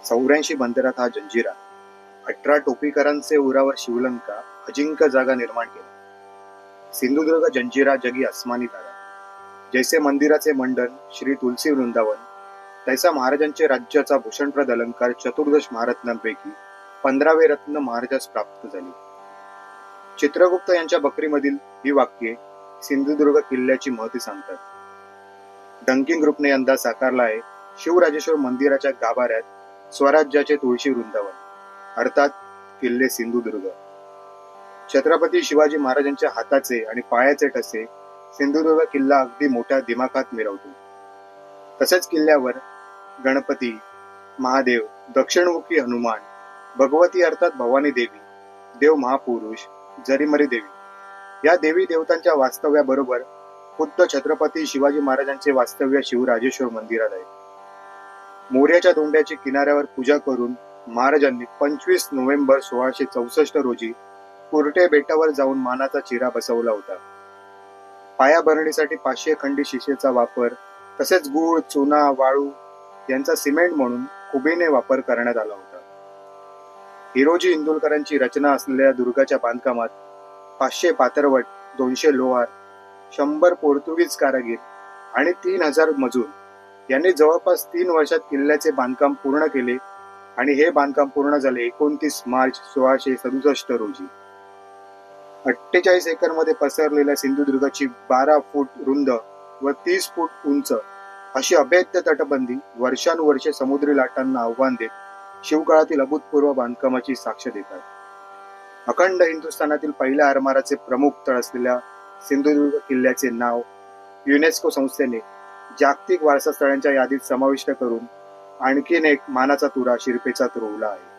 84 बंदरात हा जंजिरा 18 टोपीकरांचे उरावर शिवलंका अजिंक्य जागा निर्माण केला। सिंधुदुर्ग जंजिरा जगी आसमानी तारा। जैसे मंदिराचे मंडन श्री तुलसी वृंदावन, तैसा महाराजांचे राज्याचा भूषणप्रद अलंकार चतुर्दश महारत्नांपैकी 15वे रत्न महाराजास प्राप्त झाले। चित्रगुप्त यांच्या बकरीमधील ही वाक्ये सिंधुदुर्ग किल्ल्याची महती सांगतात। डंकिंग ग्रुपने यंदा साकारला आहे शिवराजेश्वर मंदिराच्या गाभाऱ्यात स्वराज्याचे तुळशी वृंदावन, अर्थात किल्ले सिंधुदुर्ग। छत्रपती शिवाजी महाराजांच्या हाताचे आणि पायाचे ठसे सिंधुदुर्ग किल्ला अगदी मोठ्या दिमाखात मिरवतो। तसेच किल्ल्यावर गणपती, महादेव, दक्षिणमुखी हनुमान, भगवती अर्थात भवानी देवी, देव महापुरुष, जरीमरी देवी या देवी देवतांच्या वास्तव्याबरोबर खुद्द छत्रपती शिवाजी महाराजांचे वास्तव्य शिवराजेश्वर मंदिरात आहे। मोर्याच्या दोंड्याची किनाऱ्यावर पूजा करून महाराजांनी 25 नोव्हेंबर 1664 रोजी कुर्टे बेटावर जाऊन मानाचा चिरा बसवला होता। पायाभरणीसाठी 500 खंडी शिशेचा वापर, तसेच गूळ, चुना, वाळू यांचा सिमेंट म्हणून खुबीने वापर करण्यात आला होता। हिरोजी इंदुलकरांची रचना असलेल्या दुर्गाच्या बांधकामात 500 पातरवट, 200 लोहार, 100 पोर्तुगीज कारागीर आणि 3000 मजूर यांनी जवळपास 3 वर्षात किल्ल्याचे बांधकाम पूर्ण केले आणि हे बांधकाम पूर्ण झाले 29 मार्च 1667 रोजी। 48 एकर मध्ये पसरलेल्या सिंधुदुर्गाची 12 फूट रुंद व 30 फूट उंच अशी अभेद्य तटबंदी वर्षानुवर्षे समुद्री लाटांना आव्हान देत शिवकाळातील अभूतपूर्व बांधकामाची साक्ष देतात। अखंड हिंदुस्थानातील पहिल्या आरमाराचे प्रमुख तळ असलेल्या सिंधुदुर्ग किल्ल्याचे नाव युनेस्को संस्थेने जागतिक वारसा स्थळांच्या यादीत समाविष्ट करून आणखीन एक मानाचा तुरा शिरपेचात रोवला आहे।